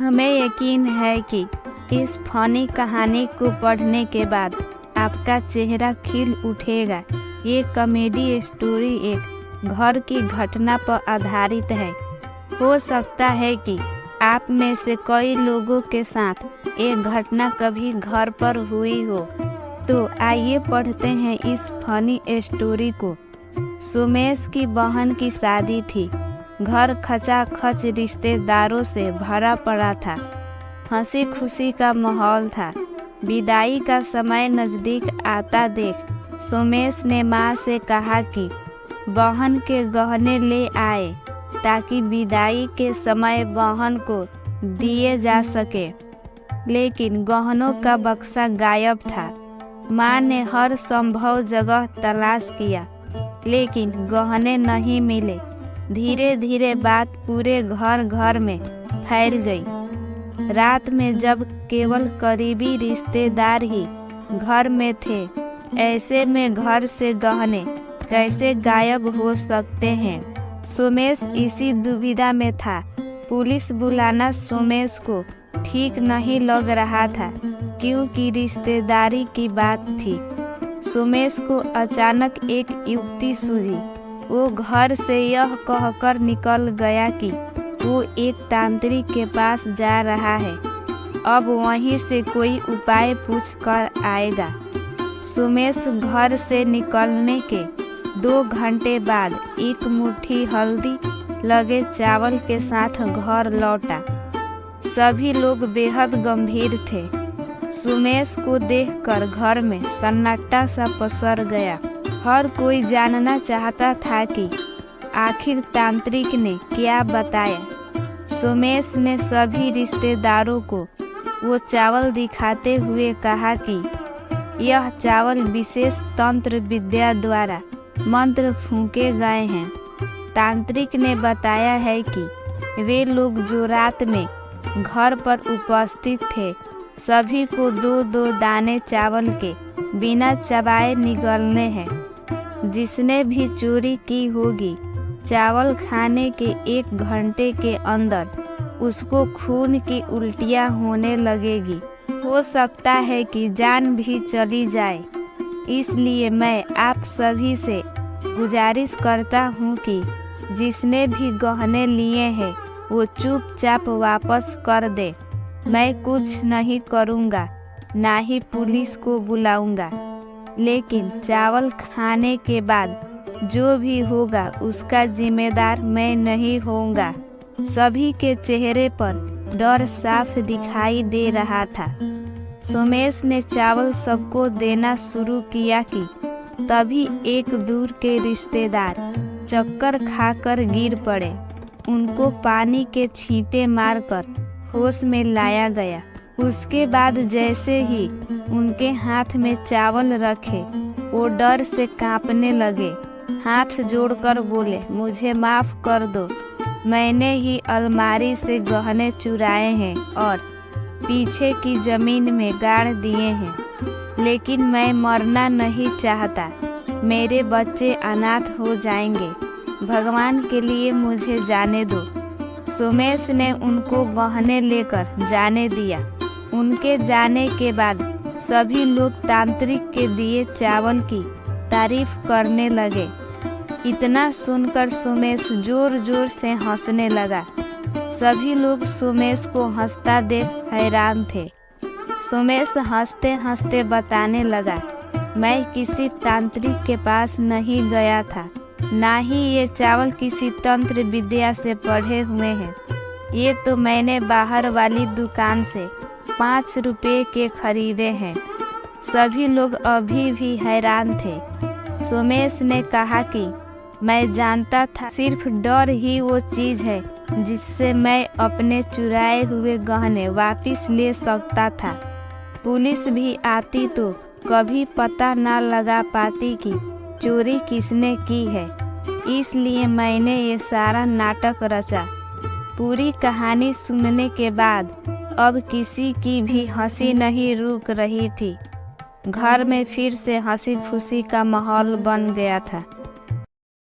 हमें यकीन है कि इस फनी कहानी को पढ़ने के बाद आपका चेहरा खिल उठेगा। ये कॉमेडी स्टोरी एक घर की घटना पर आधारित है। हो सकता है कि आप में से कई लोगों के साथ ये घटना कभी घर पर हुई हो। तो आइए पढ़ते हैं इस फनी स्टोरी को। सुमेश की बहन की शादी थी। घर खचाखच रिश्तेदारों से भरा पड़ा था। हंसी खुशी का माहौल था। विदाई का समय नज़दीक आता देख सुमेश ने माँ से कहा कि बहन के गहने ले आए ताकि विदाई के समय बहन को दिए जा सके। लेकिन गहनों का बक्सा गायब था। माँ ने हर संभव जगह तलाश किया लेकिन गहने नहीं मिले। धीरे धीरे बात पूरे घर में फैल गई। रात में जब केवल करीबी रिश्तेदार ही घर में थे, ऐसे में घर से गहने कैसे गायब हो सकते हैं। सुमेश इसी दुविधा में था। पुलिस बुलाना सुमेश को ठीक नहीं लग रहा था क्योंकि रिश्तेदारी की बात थी। सुमेश को अचानक एक युक्ति सूझी। वो घर से यह कहकर निकल गया कि वो एक तांत्रिक के पास जा रहा है। अब वहीं से कोई उपाय पूछ कर आएगा। सुमेश घर से निकलने के 2 घंटे बाद एक मुट्ठी हल्दी लगे चावल के साथ घर लौटा। सभी लोग बेहद गंभीर थे। सुमेश को देखकर घर में सन्नाटा सा पसर गया। हर कोई जानना चाहता था कि आखिर तांत्रिक ने क्या बताया। सुमेश ने सभी रिश्तेदारों को वो चावल दिखाते हुए कहा कि यह चावल विशेष तंत्र विद्या द्वारा मंत्र फूंके गए हैं। तांत्रिक ने बताया है कि वे लोग जो रात में घर पर उपस्थित थे सभी को 2-2 दाने चावल के बिना चबाए निगलने हैं। जिसने भी चोरी की होगी, चावल खाने के 1 घंटे के अंदर उसको खून की उल्टियाँ होने लगेगी। हो सकता है कि जान भी चली जाए। इसलिए मैं आप सभी से गुजारिश करता हूँ कि जिसने भी गहने लिए हैं वो चुपचाप वापस कर दे। मैं कुछ नहीं करूँगा, ना ही पुलिस को बुलाऊंगा। लेकिन चावल खाने के बाद जो भी होगा उसका जिम्मेदार मैं नहीं होऊंगा। सभी के चेहरे पर डर साफ दिखाई दे रहा था। सुमेश ने चावल सबको देना शुरू किया कि तभी एक दूर के रिश्तेदार चक्कर खाकर गिर पड़े। उनको पानी के छींटे मारकर होश में लाया गया। उसके बाद जैसे ही उनके हाथ में चावल रखे वो डर से कांपने लगे। हाथ जोड़कर बोले, मुझे माफ़ कर दो। मैंने ही अलमारी से गहने चुराए हैं और पीछे की ज़मीन में गाड़ दिए हैं। लेकिन मैं मरना नहीं चाहता। मेरे बच्चे अनाथ हो जाएंगे। भगवान के लिए मुझे जाने दो। सुमेश ने उनको गहने लेकर जाने दिया। उनके जाने के बाद सभी लोग तांत्रिक के दिए चावल की तारीफ करने लगे। इतना सुनकर सुमेश जोर जोर से हंसने लगा। सभी लोग सुमेश को हंसता देख हैरान थे। सुमेश हंसते हंसते बताने लगा, मैं किसी तांत्रिक के पास नहीं गया था, ना ही ये चावल किसी तंत्र विद्या से पढ़े हुए हैं। ये तो मैंने बाहर वाली दुकान से 5 रुपये के खरीदे हैं। सभी लोग अभी भी हैरान थे। सुमेश ने कहा कि मैं जानता था सिर्फ डर ही वो चीज़ है जिससे मैं अपने चुराए हुए गहने वापस ले सकता था। पुलिस भी आती तो कभी पता ना लगा पाती कि चोरी किसने की है। इसलिए मैंने ये सारा नाटक रचा। पूरी कहानी सुनने के बाद अब किसी की भी हंसी नहीं रुक रही थी। घर में फिर से हंसी खुशी का माहौल बन गया था।